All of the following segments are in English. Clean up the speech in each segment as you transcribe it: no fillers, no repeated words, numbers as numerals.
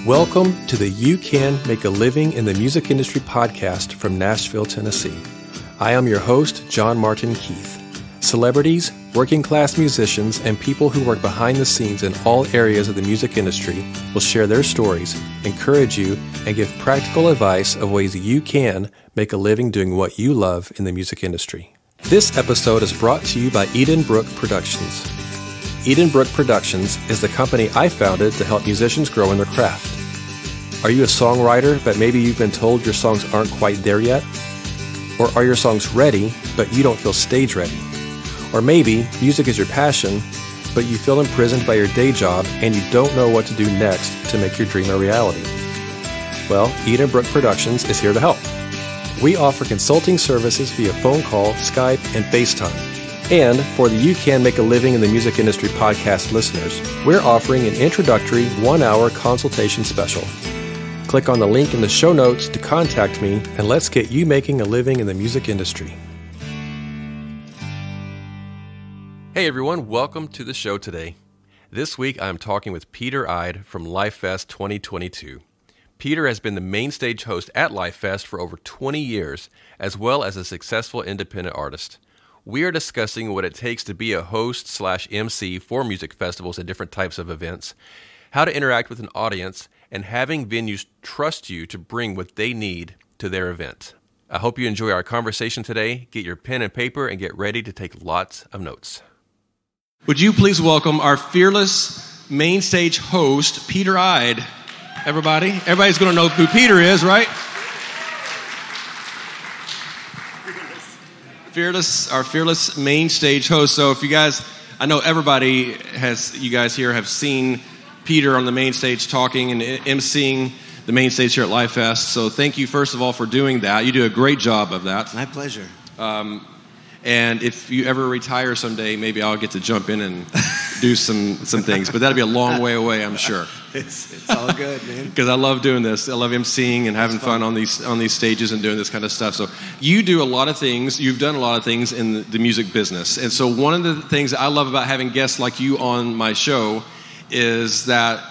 Welcome to the You Can Make a Living in the Music Industry podcast from Nashville, Tennessee. I am your host, John Martin Keith. Celebrities, working class musicians, and people who work behind the scenes in all areas of the music industry will share their stories, encourage you, and give practical advice of ways you can make a living doing what you love in the music industry. This episode is brought to you by Edenbrook Productions. Edenbrook Productions is the company I founded to help musicians grow in their craft. Are you a songwriter, but maybe you've been told your songs aren't quite there yet? Or are your songs ready, but you don't feel stage ready? Or maybe music is your passion, but you feel imprisoned by your day job and you don't know what to do next to make your dream a reality. Well, Edenbrook Productions is here to help. We offer consulting services via phone call, Skype, and FaceTime. And for the You Can Make a Living in the Music Industry podcast listeners, we're offering an introductory 1-hour consultation special. Click on the link in the show notes to contact me, and let's get you making a living in the music industry. Hey everyone, welcome to the show today. This week I'm talking with Peder Eide from Lifest 2022. Peder has been the main stage host at Lifest for over 20 years, as well as a successful independent artist. We are discussing what it takes to be a host/MC for music festivals and different types of events, how to interact with an audience, and having venues trust you to bring what they need to their event. I hope you enjoy our conversation today. Get your pen and paper and get ready to take lots of notes. Would you please welcome our fearless main stage host, Peder Eide. Everybody? Everybody's going to know who Peder is, right? Our fearless main stage host. So if you guys, I know everybody you guys here have seen Peder on the main stage talking and emceeing the main stage here at Lifest. So thank you, first of all, for doing that. You do a great job of that. My pleasure. And if you ever retire someday, maybe I'll get to jump in and do some things. But that'll be a long way away, I'm sure. It's all good, man. Because I love doing this. I love emceeing and having fun on these stages and doing this kind of stuff. So you do a lot of things. You've done a lot of things in the music business. And so one of the things that I love about having guests like you on my show is that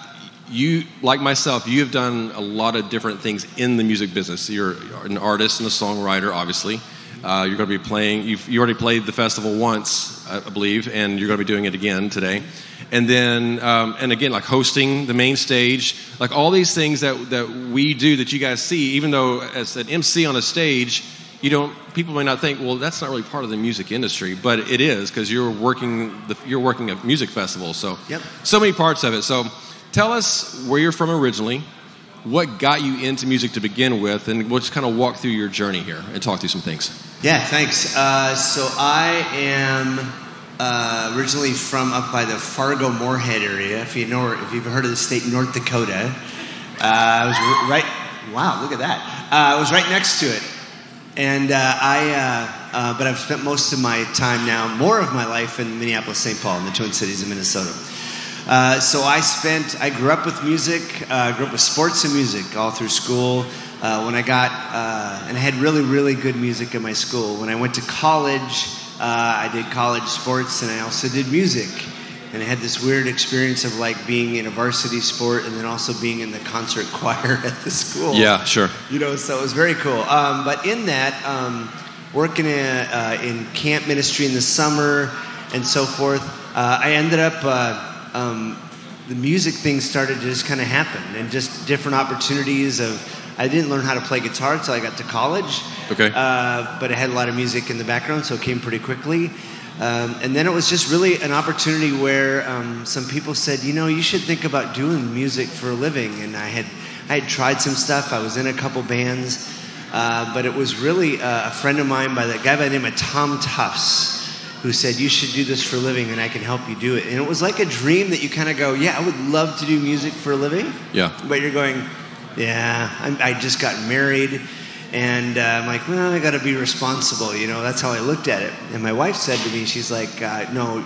you, like myself, you have done a lot of different things in the music business. You're an artist and a songwriter, obviously. You're going to be playing. You already played the festival once, I believe, and you're going to be doing it again today. And then, and again, like hosting the main stage, like all these things that we do that you guys see. Even though as an MC on a stage, people may not think, well, that's not really part of the music industry, but it is because you're working a music festival. So, yep. So many parts of it. So, tell us where you're from originally. What got you into music to begin with, and we'll just kind of walk through your journey here and talk through some things. Yeah, thanks. So I am originally from up by the Fargo-Moorhead area. If you've heard of the state North Dakota, I was right. Wow, look at that! I was right next to it, and but I've spent most of my time now, more of my life in Minneapolis, St. Paul, in the Twin Cities of Minnesota. So I grew up with music, grew up with sports and music all through school. When I got, and I had really, really good music in my school. When I went to college, I did college sports and I also did music. And I had this weird experience of like being in a varsity sport and then also being in the concert choir at the school. Yeah, sure. So it was very cool. But in that, working in camp ministry in the summer and so forth, I ended up, the music thing started to just kind of happen and just different opportunities I didn't learn how to play guitar until I got to college. Okay. But I had a lot of music in the background, so it came pretty quickly. And then it was just really an opportunity where some people said, you should think about doing music for a living. And I had tried some stuff. I was in a couple bands. But it was really a friend of mine by the guy by the name of Tom Tufts, who said, you should do this for a living and I can help you do it. And it was like a dream that you kind of go, yeah, I would love to do music for a living. Yeah. But you're going, yeah, I just got married and I'm like, well, I got to be responsible. That's how I looked at it. And my wife said to me, she's like, no,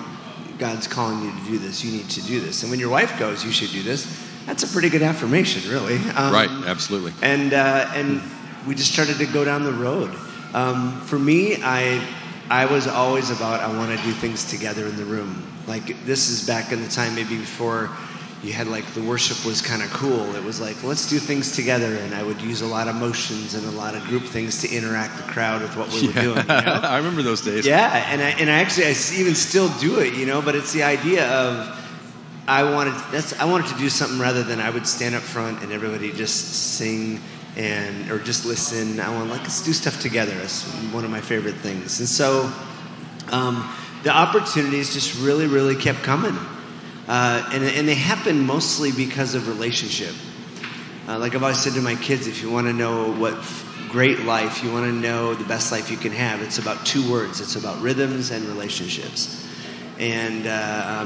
God's calling you to do this. You need to do this. And when your wife goes, you should do this. That's a pretty good affirmation, really. Right, absolutely. And we just started to go down the road. For me, I was always about, I want to do things together in the room. Like, this is back in the time maybe before you had like the worship was kind of cool. It was like, let's do things together, and I would use a lot of motions and a lot of group things to interact the crowd with what we were doing. You know? I remember those days. Yeah, and I even still do it, you know. But it's the idea of I wanted to do something rather than I would stand up front and everybody just sing or just listen. I want let's do stuff together. That's one of my favorite things. And so the opportunities just really, really kept coming. And they happen mostly because of relationship. Like I've always said to my kids, if you want to know what great life, you want to know the best life you can have, it's about 2 words. It's about rhythms and relationships. And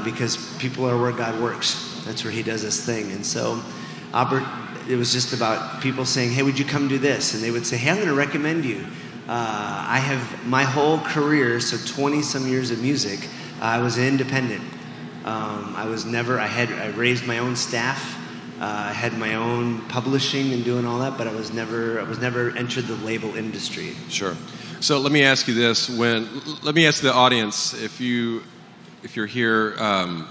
because people are where God works. That's where he does his thing. And so it was just about people saying, hey, would you come do this? And they would say, hey, I'm going to recommend you. I have my whole career, so 20-some years of music, I was independent. I raised my own staff. I had my own publishing and doing all that, but I was never entered the label industry. Sure. So let me ask you this: let me ask the audience, if you're here, are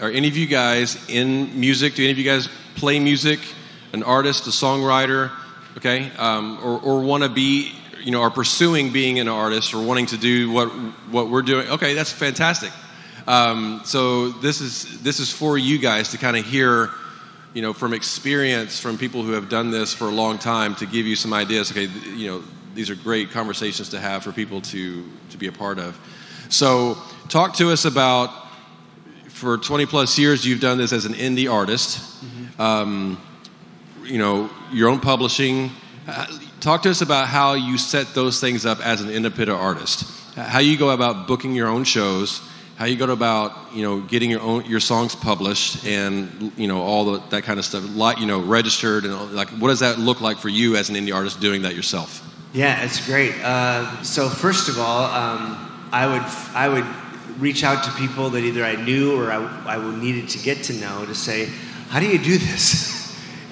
any of you guys in music? Do any of you guys play music? An artist, a songwriter, okay, or want to be, are pursuing being an artist or wanting to do what we're doing? Okay, that's fantastic. So this is for you guys to kind of hear, from experience from people who have done this for a long time, to give you some ideas. Okay, these are great conversations to have for people to be a part of. So talk to us about, for 20 plus years you've done this as an indie artist. Mm-hmm. Your own publishing. Talk to us about how you set those things up as an independent artist. How you go about booking your own shows. How you go about, getting your songs published and, all that kind of stuff, registered, and what does that look like for you as an indie artist doing that yourself? Yeah, it's great. So first of all, I would reach out to people that either I knew or I needed to get to know, to say, how do you do this?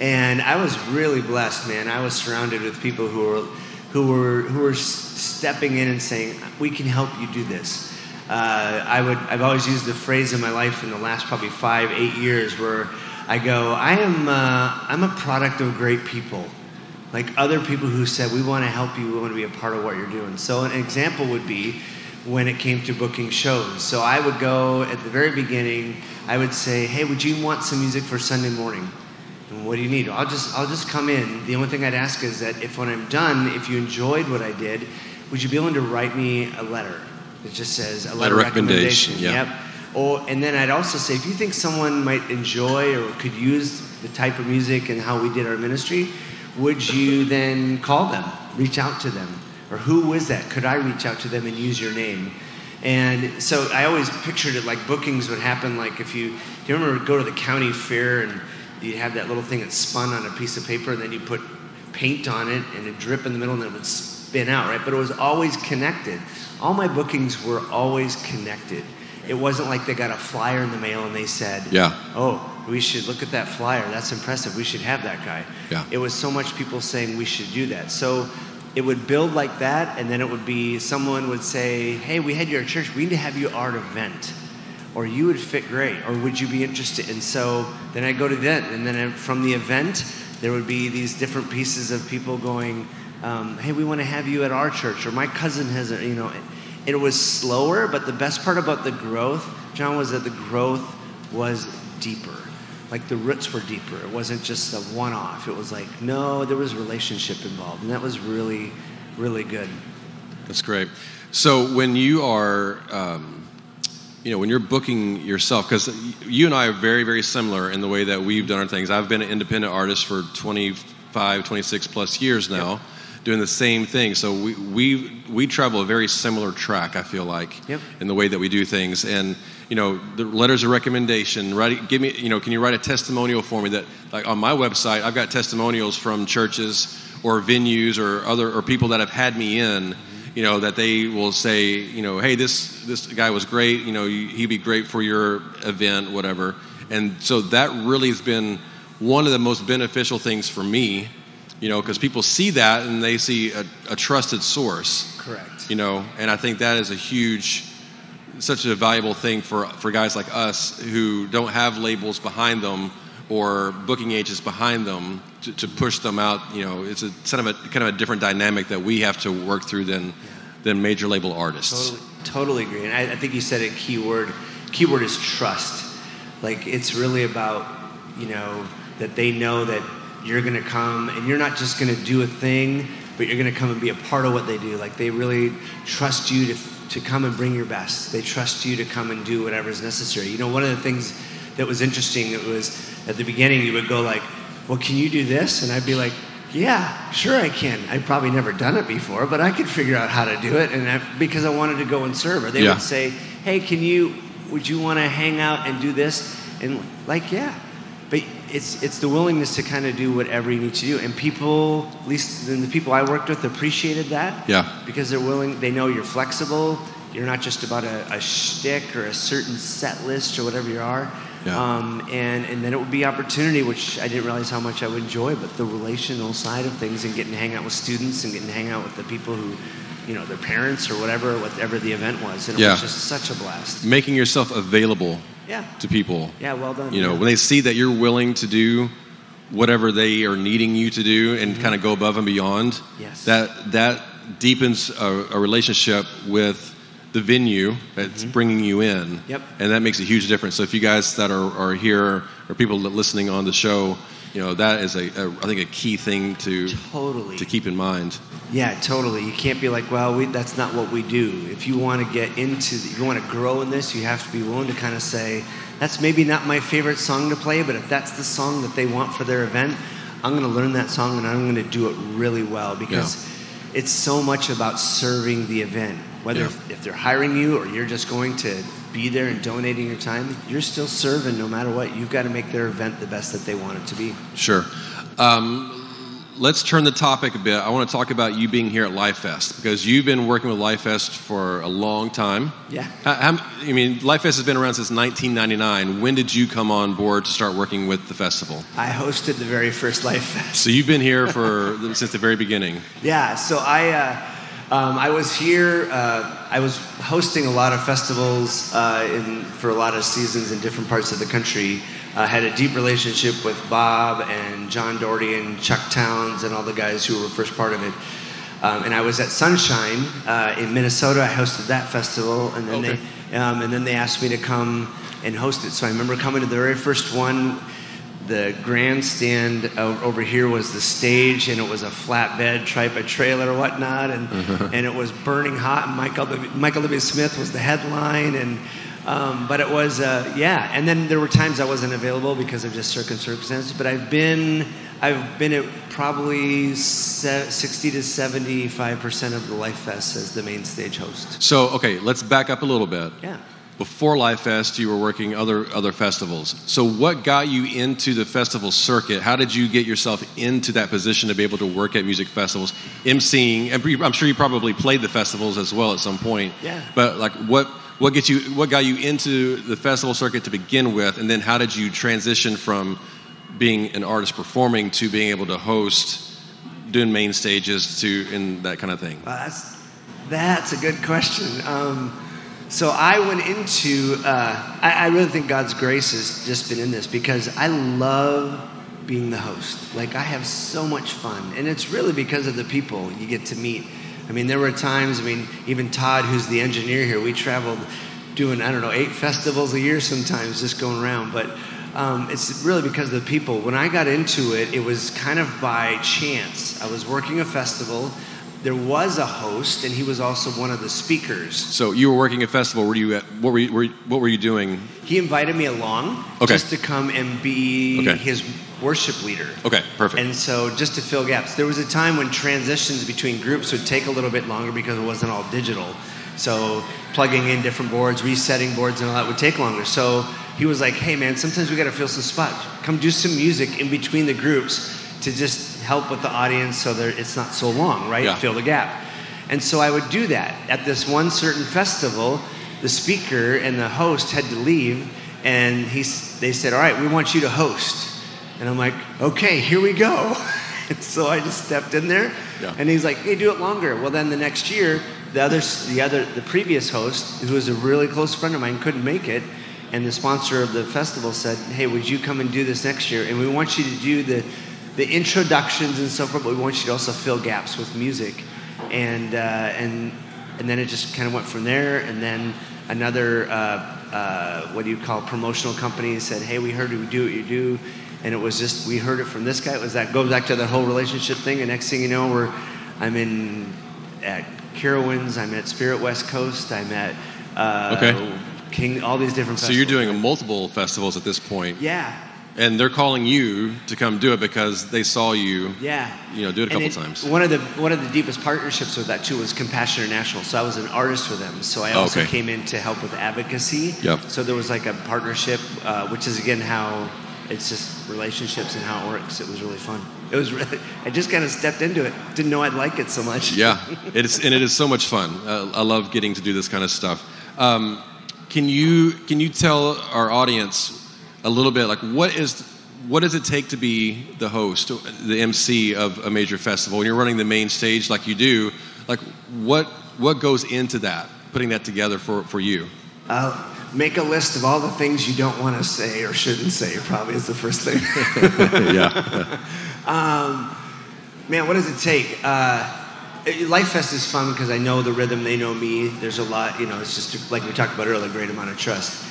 And I was really blessed, man. I was surrounded with people who were stepping in and saying, we can help you do this. I've always used the phrase in my life in the last probably 5-8 years where I go, I'm a product of great people. Like other people who said, we want to help you, we want to be a part of what you're doing. So an example would be when it came to booking shows. So I would go at the very beginning, I would say, hey, would you want some music for Sunday morning? And what do you need? I'll just come in. The only thing I'd ask is that when I'm done, if you enjoyed what I did, would you be willing to write me a letter? It just says a letter recommendation. Yeah. Yep. And then I'd also say, if you think someone might enjoy or could use the type of music and how we did our ministry, would you then call them, reach out to them? Or who is that? Could I reach out to them and use your name? And so I always pictured it like bookings would happen like do you remember go to the county fair and you have that little thing that spun on a piece of paper and then you put paint on it and it drip in the middle and it would spin out, right? But it was always connected. All my bookings were always connected. It wasn't like they got a flyer in the mail and they said, oh, we should look at that flyer. That's impressive. We should have that guy. Yeah. It was so much people saying we should do that. So it would build like that, and then it would be someone would say, hey, we had you at church. We need to have you at our event. Or you would fit great. Or would you be interested? And so then I'd go to that. And then from the event, there would be these different pieces of people going, hey, we want to have you at our church, or my cousin has it was slower, but the best part about the growth, John, was that the growth was deeper. Like the roots were deeper. It wasn't just a one-off. It was like, no, there was relationship involved, and that was really, really good. That's great. So when you are, when you're booking yourself, because you and I are very, very similar in the way that we've done our things. I've been an independent artist for 25, 26 plus years now. Yep. Doing the same thing. So we travel a very similar track, I feel like, in the way that we do things. And, the letters of recommendation, can you write a testimonial for me that, like on my website, I've got testimonials from churches or venues or people that have had me in, that they will say, hey, this guy was great, he'd be great for your event, whatever. And so that really has been one of the most beneficial things for me, because people see that and they see a trusted source. Correct. And I think that is a huge such a valuable thing for guys like us who don't have labels behind them or booking agents behind them to push them out. You know, it's a kind of a different dynamic that we have to work through than major label artists. Totally agree. And I think you said a key word. Keyword is trust. Like, it's really about, you know, that they know that you're going to come and you're not just going to do a thing, but you're going to come and be a part of what they do. Like, they really trust you to come and bring your best. They trust you to come and do whatever is necessary. You know, one of the things that was interesting, it was at the beginning you would go like, well, can you do this? And I'd be like, yeah, sure I can. I'd probably never done it before, but I could figure out how to do it, and because I wanted to go and serve. Or they would say, hey, would you want to hang out and do this? And like, yeah. But it's the willingness to kind of do whatever you need to do. And people, at least the people I worked with, appreciated that. Yeah. Because they're willing, they know you're flexible. You're not just about a shtick or a certain set list or whatever you are. Yeah. And then it would be opportunity, which I didn't realize how much I would enjoy, but the relational side of things and getting to hang out with students and getting to hang out with the people who, you know, their parents or whatever the event was. And it was just such a blast. Making yourself available to people. Yeah, well done. You know, when they see that you're willing to do whatever they are needing you to do and kind of go above and beyond, that deepens a relationship with the venue that's bringing you in. Yep. And that makes a huge difference. So if you guys that are here or people listening on the show, you know, that is I think a key thing to keep in mind. Yeah, totally. You can't be like, well, that's not what we do. If you want to if you want to grow in this, you have to be willing to kind of say, that's maybe not my favorite song to play, but if that's the song that they want for their event, I'm going to learn that song and I'm going to do it really well, because it's so much about serving the event. Whether if they're hiring you or you're just going to be there and donating your time, you're still serving no matter what. You've got to make their event the best that they want it to be. Sure. Let's turn the topic a bit. I want to talk about you being here at Lifest, because you've been working with Lifest for a long time. Yeah. I mean, Lifest has been around since 1999. When did you come on board to start working with the festival? I hosted the very first Lifest. So you've been here since the very beginning. Yeah. So I was here. I was hosting a lot of festivals for a lot of seasons in different parts of the country. I had a deep relationship with Bob and John Doherty and Chuck Towns and all the guys who were first part of it. And I was at Sunshine in Minnesota. I hosted that festival, and then they asked me to come and host it. So I remember coming to the very first one. The grandstand over here was the stage, and it was a flatbed type of trailer or whatnot, and it was burning hot. And Michael W. Smith was the headline, and but it was and then there were times I wasn't available because of just circumstances. But I've been at probably 60 to 75% of the Lifest as the main stage host. So okay, let's back up a little bit. Yeah. Before Lifest, you were working other festivals. So what got you into the festival circuit? How did you get yourself into that position to be able to work at music festivals, emceeing? And I'm sure you probably played the festivals as well at some point. Yeah. But like, what got you into the festival circuit to begin with, and then how did you transition from being an artist performing to being able to host, doing main stages and that kind of thing? That's a good question. So I went into, I really think God's grace has just been in this, because I love being the host. Like, I have so much fun. And it's really because of the people you get to meet. I mean, there were times, even Todd, who's the engineer here, we traveled doing, 8 festivals a year sometimes, just going around. But it's really because of the people. When I got into it, it was kind of by chance. I was working a festival. There was a host, and he was also one of the speakers. So you were working a festival. What were you doing? He invited me along just to come and be his worship leader. Okay, perfect. And so just to fill gaps. There was a time when transitions between groups would take a little bit longer because it wasn't all digital. So plugging in different boards, resetting boards, and all that would take longer. So he was like, hey, man, sometimes we got to fill some spots. Come do some music in between the groups to just help with the audience so that it's not so long, right? Yeah. Fill the gap. And so I would do that. At this one certain festival, the speaker and the host had to leave, and they said, all right, we want you to host. And I'm like, okay, here we go. And so I just stepped in there, and he's like, hey, do it longer. Well, then the next year, the previous host, who was a really close friend of mine, couldn't make it, and the sponsor of the festival said, "Hey, would you come and do this next year? And we want you to do the introductions and so forth, but we want you to also fill gaps with music." And then it just kind of went from there. And then another promotional company said, "Hey, we heard you do what you do." And it was just, we heard it from this guy. It was that, goes back to that whole relationship thing. And next thing you know, I'm at Carowinds, I'm at Spirit West Coast, I'm at King, all these different festivals. So you're doing multiple festivals at this point. Yeah. And they're calling you to come do it because they saw you, do it a couple times. One of the deepest partnerships with that too was Compassion International. So I was an artist for them. So I also came in to help with advocacy. Yep. So there was like a partnership, which is again how it's just relationships and how it works. It was really fun. It was really, I just kind of stepped into it. Didn't know I'd like it so much. Yeah, it is so much fun. I love getting to do this kind of stuff. Can you tell our audience a little bit, like what does it take to be the host, the MC of a major festival? When you're running the main stage like you do, like what goes into that, putting that together for you? Make a list of all the things you don't want to say or shouldn't say, probably is the first thing. Yeah. Man, what does it take? Lifest is fun because I know the rhythm, they know me. There's a lot, it's just like we talked about earlier, a great amount of trust.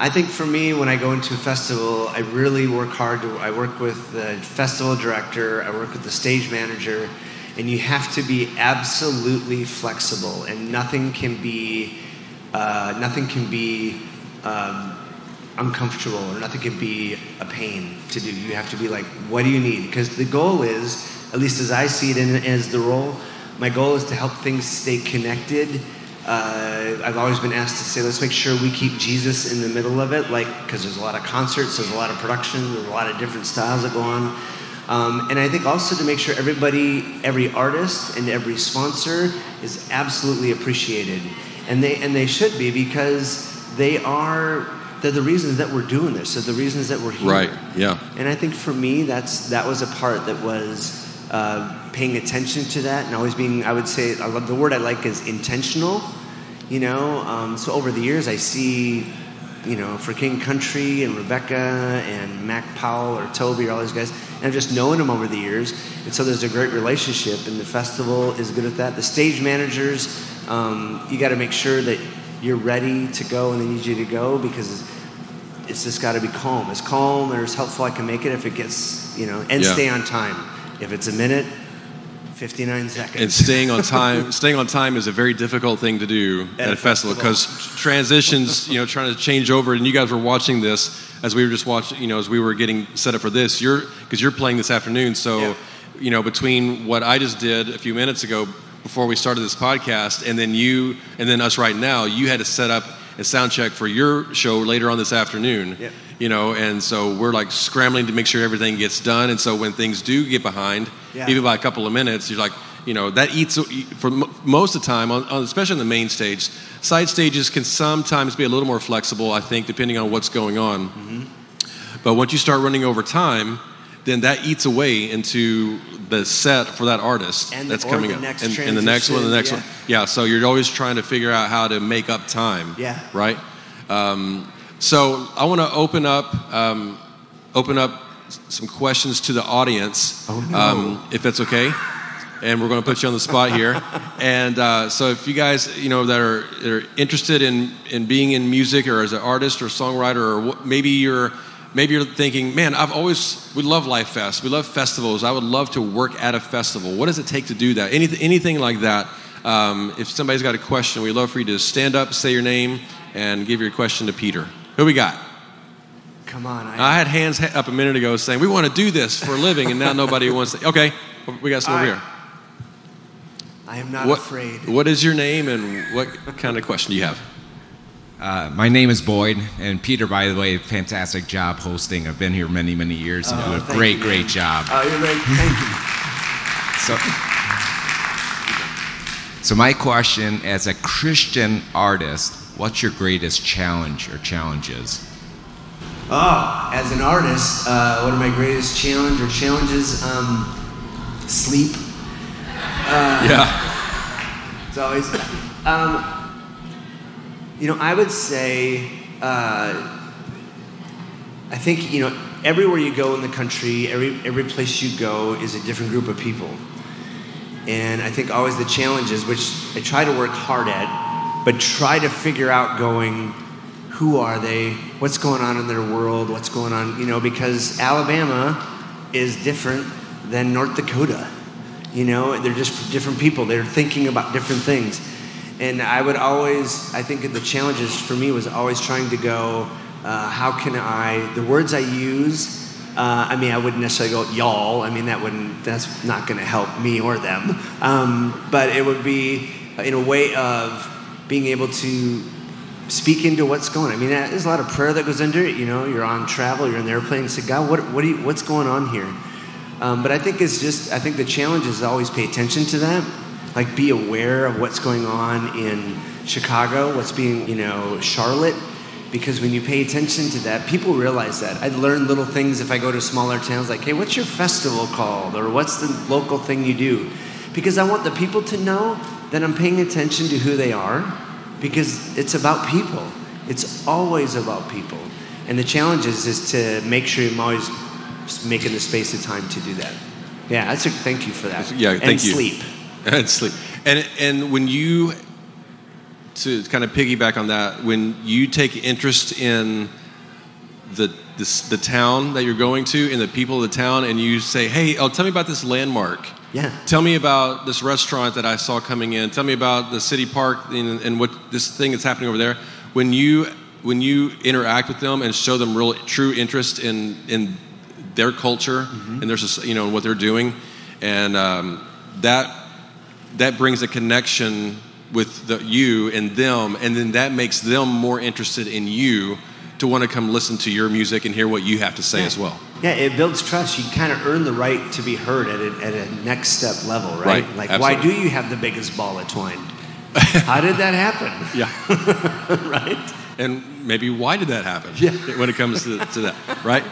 I think for me, when I go into a festival, I really work hard. I work with the festival director, I work with the stage manager, and you have to be absolutely flexible, and nothing can be uncomfortable, or nothing can be a pain to do. You have to be like, what do you need? Because the goal is, at least as I see it and as the role, my goal is to help things stay connected. I've always been asked to say, let's make sure we keep Jesus in the middle of it, because there's a lot of concerts, there's a lot of production, there's a lot of different styles that go on. And I think also to make sure every artist and every sponsor is absolutely appreciated. And they should be, because they're the reasons that we're doing this. They're the reasons that we're here. Right, yeah. And I think for me, that was a part that was paying attention to that, and always being, I would say, the word I like is intentional. So over the years I see, for King Country and Rebecca and Mac Powell or Toby or all these guys, and I've just known them over the years, and so there's a great relationship, and the festival is good at that. The stage managers, you got to make sure that you're ready to go and they need you to go, because it's just got to be calm. As calm or as helpful I can make it if it gets, stay on time. If it's a minute, 59 seconds. And staying on time is a very difficult thing to do at a festival, because transitions, trying to change over, and you guys were watching this as we were just watching, as we were getting set up for this, because you're playing this afternoon, so, between what I just did a few minutes ago before we started this podcast, and then you, and then us right now, you had to set up and sound check for your show later on this afternoon. Yep. And so we're like scrambling to make sure everything gets done. And so when things do get behind, even by a couple of minutes, you're like, that eats, for most of the time, especially on the main stage. Side stages can sometimes be a little more flexible, I think, depending on what's going on. Mm-hmm. But once you start running over time, then that eats away into the set for that artist that's coming up. And the next one, one. Yeah, so you're always trying to figure out how to make up time. Yeah. Right? So I want to open up some questions to the audience, if that's okay. And we're going to put you on the spot here. And so if you guys, that are interested in being in music, or as an artist or songwriter, or maybe you're thinking, man, we love Lifest, we love festivals, I would love to work at a festival. What does it take to do that? Anything like that. If somebody's got a question, we'd love for you to stand up, say your name, and give your question to Peter. Who we got? Come on. I had hands up a minute ago saying, we want to do this for a living, and now nobody wants to. Okay, we got some over here. I am not afraid. What is your name, and what kind of question do you have? My name is Boyd, and Peter, by the way, fantastic job hosting. I've been here many, many years, and do a great job. Oh, you're great. Thank you. So my question, as a Christian artist, what's your greatest challenge or challenges? Oh, as an artist, what are my greatest challenges? Sleep. It's always, I would say, I think, everywhere you go in the country, every place you go is a different group of people. And I think always the challenges, which I try to work hard at, but try to figure out who are they? What's going on in their world? What's going on, because Alabama is different than North Dakota. They're just different people. They're thinking about different things. And I think the challenges for me was always trying to go, how can the words I use, I wouldn't necessarily go, y'all. That's not going to help me or them. But it would be in a way of being able to speak into what's going on. There's a lot of prayer that goes into it. You're on travel, you're in the airplane, and say, God, what's going on here? But I think I think the challenge is to always pay attention to that. Like, be aware of what's going on in Chicago, what's being, Charlotte. Because when you pay attention to that, people realize that. I learn little things if I go to smaller towns, like, hey, what's your festival called? Or what's the local thing you do? Because I want the people to know that I'm paying attention to who they are, because it's about people. It's always about people. And the challenge is to make sure I'm always making the space of time to do that. Yeah, thank you for that. Yeah, thank you. Sleep. And sleep. And when you, to kind of piggyback on that, when you take interest in the town that you're going to and the people of the town, and you say, hey, tell me about this landmark. Yeah. Tell me about this restaurant that I saw coming in. Tell me about the city park and what this thing that's happening over there. When you interact with them and show them real true interest in their culture and their what they're doing, and that brings a connection with you and them, and then that makes them more interested in you to want to come listen to your music and hear what you have to say as well. Yeah, it builds trust. You kind of earn the right to be heard at a next step level, right? Like, absolutely. Why do you have the biggest ball of twine? How did that happen? Yeah. Right? And maybe why did that happen? Yeah. When it comes to that, right?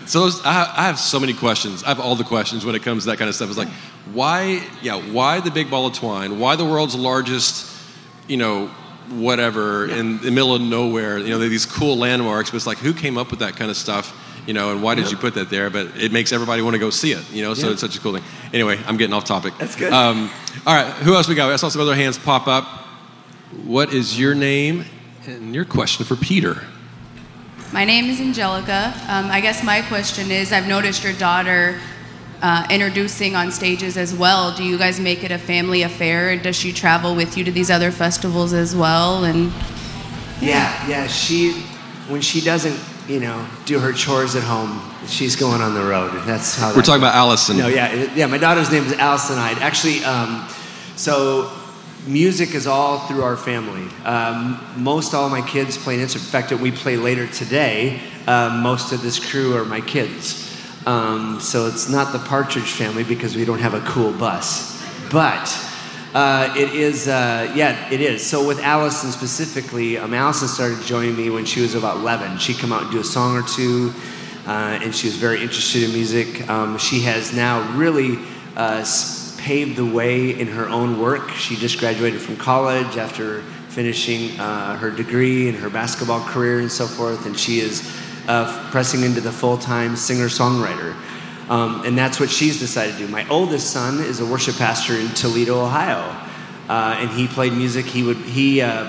So I have so many questions. I have all the questions when it comes to that kind of stuff. It's like, why the big ball of twine? Why the world's largest, whatever, in the middle of nowhere, these cool landmarks, but it's like, who came up with that kind of stuff, and why did you put that there? But it makes everybody want to go see it, so it's such a cool thing. Anyway, I'm getting off topic. That's good. All right, who else we got? I saw some other hands pop up. What is your name and your question for Peter? My name is Angelica. I guess my question is, I've noticed your daughter introducing on stages as well. Do you guys make it a family affair? And does she travel with you to these other festivals as well? And yeah. When she doesn't, do her chores at home, she's going on the road. That's how. We're talking about Allison. No, yeah. My daughter's name is Allison Eide. Actually, so music is all through our family. Most all of my kids play an instrument. In fact, we play later today. Most of this crew are my kids. So it's not the Partridge Family because we don't have a cool bus. But it is, it is. So with Allison specifically, Allison started joining me when she was about 11. She'd come out and do a song or two, and she was very interested in music. She has now really paved the way in her own work. She just graduated from college after finishing her degree and her basketball career and so forth, and she is pressing into the full-time singer-songwriter. And that's what she's decided to do. My oldest son is a worship pastor in Toledo, Ohio, and he played music. He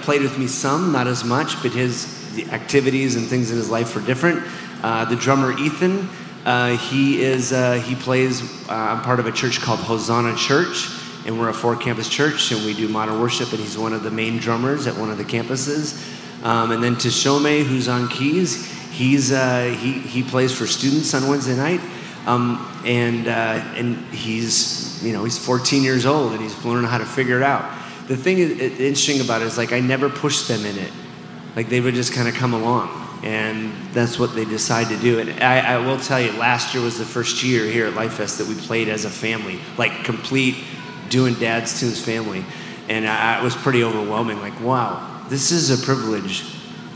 played with me some, not as much, but the activities and things in his life were different. The drummer Ethan, he plays. I'm part of a church called Hosanna Church, and we're a 4-campus church, and we do modern worship, and he's one of the main drummers at one of the campuses. And then Tashome, who's on keys, he plays for students on Wednesday night, and he's 14 years old, and he's learning how to figure it out. The thing interesting about it is, like, I never pushed them in it. Like, they would just kind of come along. And that's what they decide to do. And I will tell you, last year was the first year here at Lifest that we played as a family, like complete doing dad's tunes family. And it was pretty overwhelming. Like, wow, this is a privilege.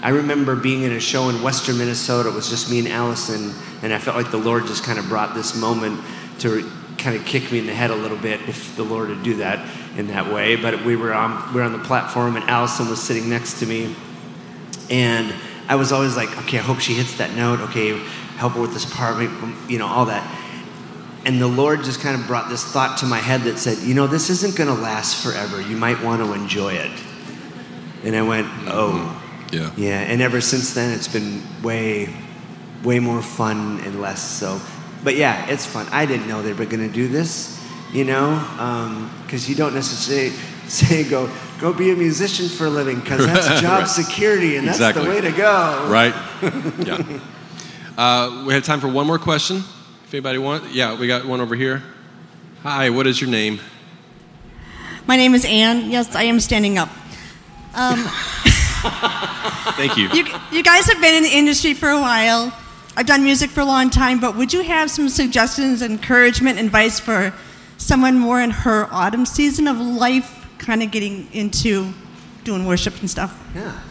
I remember being in a show in western Minnesota. It was just me and Allison. And I felt like the Lord just kind of brought this moment to kind of kick me in the head a little bit if the Lord would do that in that way. But we were on the platform, and Allison was sitting next to me, and I was always like, okay, I hope she hits that note. Okay, help her with this part, all that. And the Lord just kind of brought this thought to my head that said, this isn't going to last forever. You might want to enjoy it. And I went, oh. Yeah. Yeah, and ever since then, it's been way, way more fun and less so. But yeah, it's fun. I didn't know they were going to do this, because you don't necessarily say, go be a musician for a living, because that's job right. security, and that's the way to go. Right. Yeah. We have time for one more question. If anybody wants. Yeah, we got one over here. Hi, what is your name? My name is Ann. Yes, I am standing up. Thank you. You guys have been in the industry for a while. I've done music for a long time, but would you have some suggestions, encouragement, advice for someone more in her autumn season of life, kind of getting into doing worship and stuff? Yeah.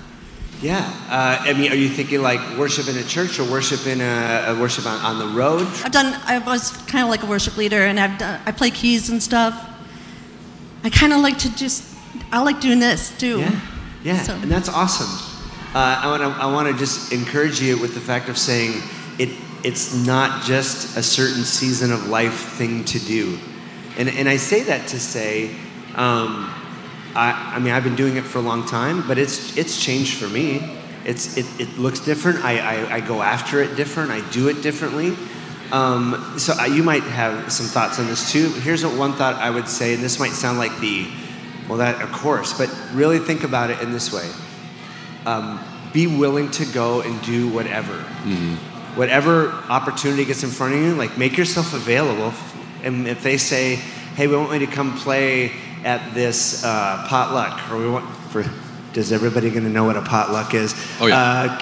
Are you thinking like worship in a church or worship in a worship on the road? I was kind of like a worship leader, and I play keys and stuff. I kind of like I like doing this too. Yeah, so. And that's awesome. I want to just encourage you with the fact of saying it's not just a certain season of life thing to do. And I say that to say, I've been doing it for a long time, but it's changed for me. It looks different. I go after it different. I do it differently. So you might have some thoughts on this too. Here's one thought I would say, and this might sound like that of course, but really think about it in this way. Be willing to go and do whatever. Mm-hmm. Whatever opportunity gets in front of you, like make yourself available. And if they say, hey, we want you to come play at this potluck, or does everybody going to know what a potluck is? Oh, yeah.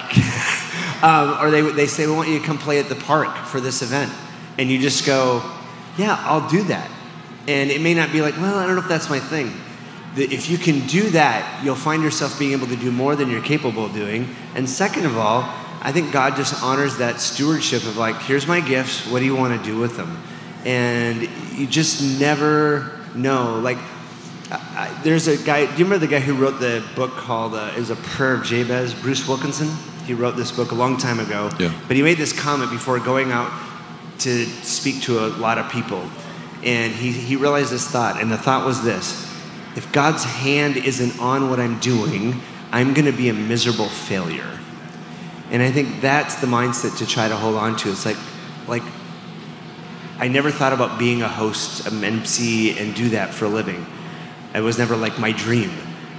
Or they say, we want you to come play at the park for this event. And you just go, yeah, I'll do that. And it may not be like, well, I don't know if that's my thing. If you can do that, you'll find yourself being able to do more than you're capable of doing. And second of all, I think God just honors that stewardship of like, here's my gifts, what do you want to do with them? And you just never know. Like, there's a guy, do you remember the guy who wrote the book called, is a Prayer of Jabez, Bruce Wilkinson? He wrote this book a long time ago. Yeah. But he made this comment before going out to speak to a lot of people. And he realized this thought, and the thought was this: if God's hand isn't on what I'm doing, I'm going to be a miserable failure. And I think that's the mindset to try to hold on to. It's like I never thought about being a host, an emcee, and do that for a living. It was never like my dream.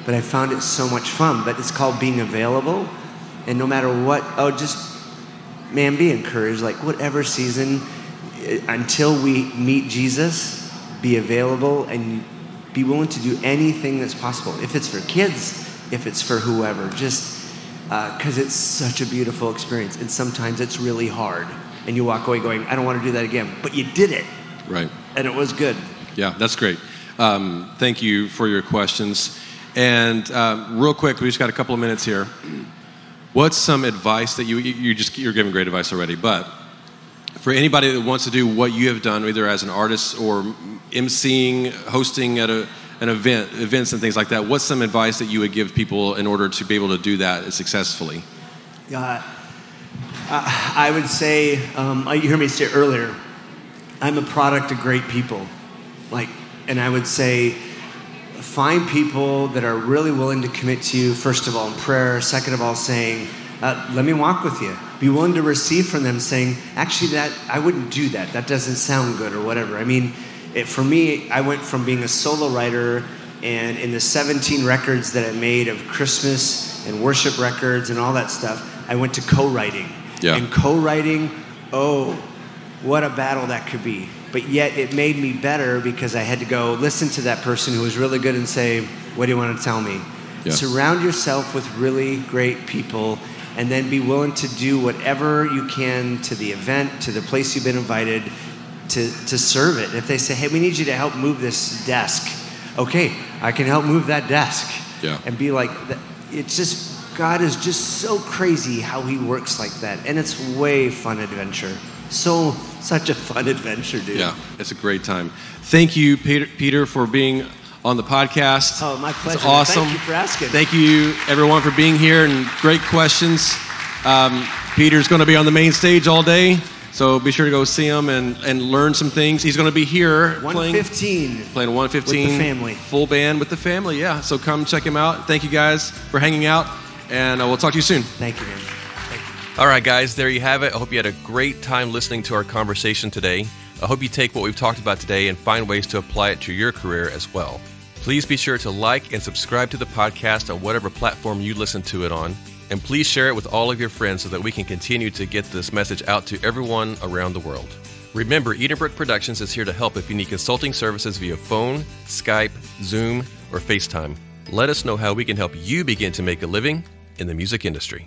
But I found it so much fun. But it's called being available. And no matter what, be encouraged. Like whatever season, until we meet Jesus, be available and be willing to do anything that's possible. If it's for kids, if it's for whoever, just because it's such a beautiful experience. And sometimes it's really hard. And you walk away going, I don't want to do that again. But you did it. Right. And it was good. Yeah, that's great. Thank you for your questions. And real quick, we just got a couple of minutes here. What's some advice that you're giving great advice already, but for anybody that wants to do what you have done, either as an artist or emceeing, hosting at an events and things like that, what's some advice that you would give people in order to be able to do that successfully? I would say, you heard me say earlier, I'm a product of great people. And I would say, find people that are really willing to commit to you, first of all, in prayer, second of all, saying, let me walk with you. Be willing to receive from them, saying, actually, that I wouldn't do that. That doesn't sound good or whatever. I mean, for me, I went from being a solo writer, and in the 17 records that I made of Christmas and worship records and all that stuff, I went to co-writing. Yeah. And co-writing, what a battle that could be. But yet it made me better because I had to go listen to that person who was really good and say, what do you want to tell me? Yeah. Surround yourself with really great people, and then be willing to do whatever you can to the event, to the place you've been invited, to serve it. If they say, hey, we need you to help move this desk. Okay, I can help move that desk. Yeah. And be like, it's just, God is just so crazy how he works like that. And it's way fun adventure. such a fun adventure, dude. Yeah, it's a great time. Thank you, Peter, for being on the podcast. Oh, my pleasure. It's awesome. Thank you for asking. Thank you, everyone, for being here and great questions. Peter's going to be on the main stage all day, so be sure to go see him and learn some things. He's going to be here 1:15. Playing 1:15. With the family. Full band with the family, yeah. So come check him out. Thank you guys for hanging out, and we'll talk to you soon. Thank you, man. All right, guys, there you have it. I hope you had a great time listening to our conversation today. I hope you take what we've talked about today and find ways to apply it to your career as well. Please be sure to like and subscribe to the podcast on whatever platform you listen to it on. And please share it with all of your friends so that we can continue to get this message out to everyone around the world. Remember, Edenbrook Productions is here to help if you need consulting services via phone, Skype, Zoom, or FaceTime. Let us know how we can help you begin to make a living in the music industry.